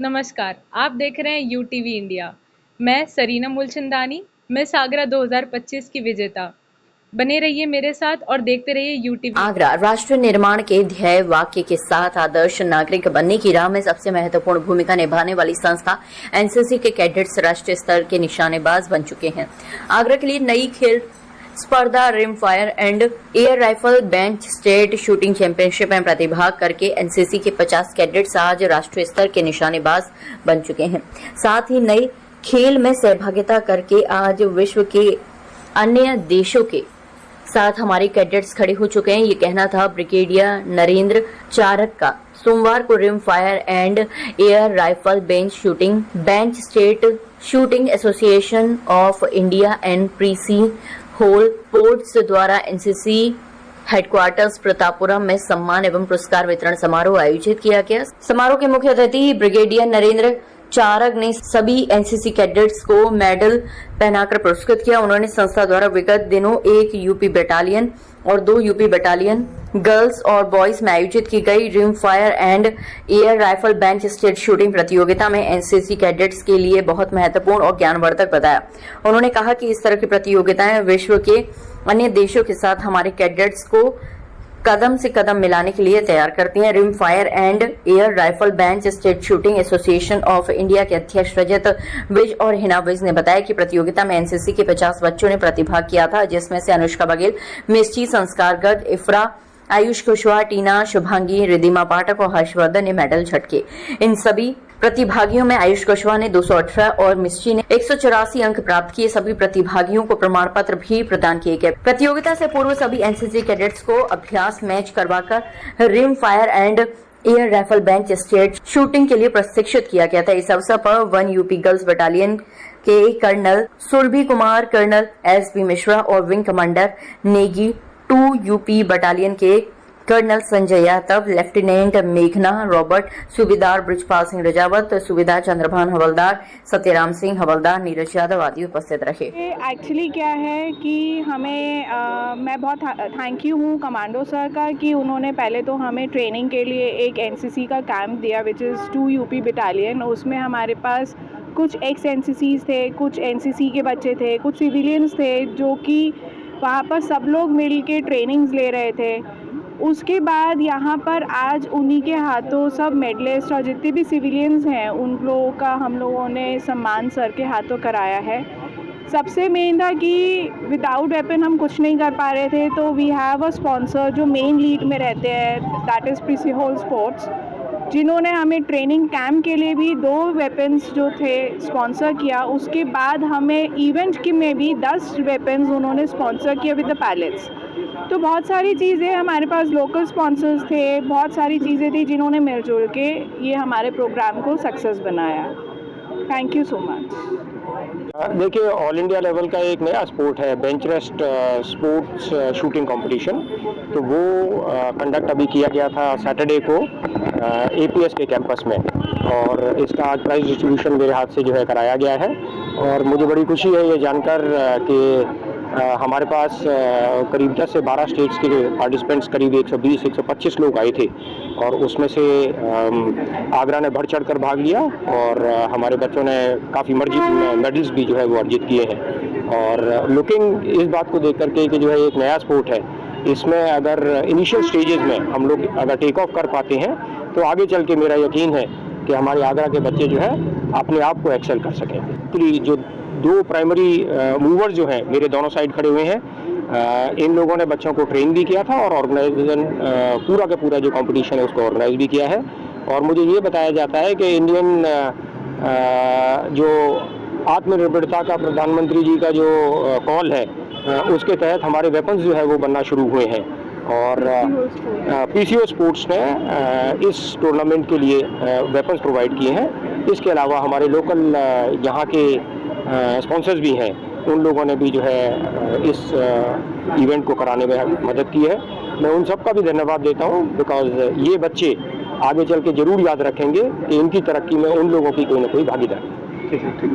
नमस्कार, आप देख रहे हैं यूटीवी इंडिया। मैं सरीना मूलचंदानी, मिस आगरा 2025 की विजेता। बने रहिए मेरे साथ और देखते रहिए यूटीवी। आगरा राष्ट्र निर्माण के ध्येय वाक्य के साथ आदर्श नागरिक बनने की राह में सबसे महत्वपूर्ण भूमिका निभाने वाली संस्था एनसीसी के कैडेट्स राष्ट्रीय स्तर के निशानेबाज बन चुके हैं। आगरा के लिए नई खेल स्पर्धा rim fire and air rifle bench state shooting championship में प्रतिभाग करके एनसीसी के 50 कैडेट्स आज राष्ट्रीय स्तर के निशानेबाज बन चुके हैं। साथ ही नई खेल में सहभागिता करके आज विश्व के अन्य देशों के साथ हमारे कैडेट्स खड़े हो चुके हैं। ये कहना था ब्रिगेडियर नरेंद्र चारक का। सोमवार को rim fire and air rifle bench state shooting association of India and Precihole sports द्वारा एनसीसी हेडक्वार्टर्स प्रतापपुरम में सम्मान एवं पुरस्कार वितरण समारोह आयोजित किया गया। समारोह के मुख्य अतिथि ब्रिगेडियर नरेंद्र चारक ने सभी एनसीसी कैडेट्स को मेडल पहनाकर पुरस्कृत किया। उन्होंने संस्था द्वारा विगत दिनों एक यूपी बटालियन और 2 यूपी बटालियन गर्ल्स और बॉयज में आयोजित की गई rim fire and air rifle bench state shooting प्रतियोगिता में एनसीसी कैडेट्स के लिए बहुत महत्वपूर्ण और ज्ञानवर्धक बताया। उन्होंने कहा कि इस तरह की प्रतियोगिताएं विश्व के अन्य देशों के साथ हमारे कैडेट्स को कदम से कदम मिलाने के लिए तैयार करती हैं। Rim fire and air rifle bench state shooting association of India के अध्यक्ष रजत विज और हिना विज ने बताया कि प्रतियोगिता में एनसीसी के 50 बच्चों ने प्रतिभाग किया था, जिसमें से अनुष्का बघेल, मिष्टी संस्कार गर्ग, इफ्रा, आयुष कुशवाहा, टीना, शुभांगी, रिदिमा पाठक और हर्षवर्धन ने मेडल झटके। इन सभी प्रतिभागियों में आयुष कुशवाहा ने 218 और मिष्टी ने 184 अंक प्राप्त किए। सभी प्रतिभागियों को प्रमाण पत्र भी प्रदान किए गए। प्रतियोगिता से पूर्व सभी एनसीसी कैडेट्स को अभ्यास मैच करवाकर rim fire and air rifle bench state shooting के लिए प्रशिक्षित किया गया था। इस अवसर पर 1 यूपी गर्ल्स बटालियन के colonel Surabhi Kumar, colonel SB Mishra और wing commander Negi 2 UP battalion के कर्नल संजय यादव, लेफ्टिनेंट मेघना रॉबर्ट, सूबेदार ब्रिजपाल सिंह रजावत, सूबेदार चंद्रभान हवलदार, सत्यराम सिंह हवलदार, नीरज यादव आदि उपस्थित रहे। एक्चुअली क्या है कि हमें मैं बहुत थैंक यू हूँ कमांडो सर का कि उन्होंने पहले तो हमें ट्रेनिंग के लिए एक एनसीसी का कैंप दिया विच इज़ 2 यूपी बटालियन। उसमें हमारे पास कुछ एक्स एनसीसीज थे, कुछ एनसीसी के बच्चे थे, कुछ सिविलियंस थे, जो कि वहाँ पर सब लोग मिल के ट्रेनिंग्स ले रहे थे। उसके बाद यहाँ पर आज उन्हीं के हाथों सब मेडलिस्ट और जितने भी सिविलियंस हैं उन लोगों का हम लोगों ने सम्मान सर के हाथों कराया है। सबसे मेन था कि विदाउट वेपन हम कुछ नहीं कर पा रहे थे, तो वी हैव अ स्पॉन्सर जो मेन लीड में रहते हैं, दैट इज़ प्रीसी होल स्पोर्ट्स, जिन्होंने हमें ट्रेनिंग कैंप के लिए भी 2 वेपन्स जो थे स्पॉन्सर किया। उसके बाद हमें इवेंट की में भी 10 वेपन्स उन्होंने स्पॉन्सर किया विद द पैलेट्स। तो बहुत सारी चीज़ें हमारे पास लोकल स्पॉन्सर्स थे, बहुत सारी चीज़ें थी जिन्होंने मिलजुल के ये हमारे प्रोग्राम को सक्सेस बनाया। Thank you so much. देखिए, ऑल इंडिया लेवल का एक नया स्पोर्ट है bench rest sports shooting competition. तो वो कंडक्ट अभी किया गया था सैटरडे को एपीएस के कैंपस में, और इसका आज प्राइज डिस्ट्रीब्यूशन मेरे हाथ से जो है कराया गया है। और मुझे बड़ी खुशी है ये जानकर कि हमारे पास करीब 10 से 12 स्टेट्स के पार्टिसिपेंट्स, करीब 120-125 लोग आए थे, और उसमें से आगरा ने बढ़ चढ़ कर भाग लिया, और हमारे बच्चों ने काफ़ी मेडल्स भी जो है वो अर्जित किए हैं। और लुकिंग इस बात को देख करके कि जो है एक नया स्पोर्ट है, इसमें अगर इनिशियल स्टेजेस में हम लोग अगर टेक ऑफ कर पाते हैं तो आगे चल के मेरा यकीन है कि हमारे आगरा के बच्चे जो है अपने आप को एक्सेल कर सकेंगे। तो जो 2 प्राइमरी मूवर्स जो हैं मेरे दोनों साइड खड़े हुए हैं, इन लोगों ने बच्चों को ट्रेन भी किया था और ऑर्गेनाइजेशन पूरा का पूरा जो कंपटीशन है उसको ऑर्गेनाइज भी किया है। और मुझे ये बताया जाता है कि इंडियन जो आत्मनिर्भरता का प्रधानमंत्री जी का जो कॉल है, उसके तहत हमारे वेपन्स जो है वो बनना शुरू हुए हैं। और पीसीओ स्पोर्ट्स ने इस टूर्नामेंट के लिए वेपन्स प्रोवाइड किए हैं। इसके अलावा हमारे लोकल यहाँ के स्पॉन्सर्स भी हैं, उन लोगों ने भी जो है इस इवेंट को कराने में मदद की है। मैं उन सब का भी धन्यवाद देता हूँ, बिकॉज ये बच्चे आगे चल के ज़रूर याद रखेंगे कि इनकी तरक्की में उन लोगों की कोई ना कोई भागीदारी है।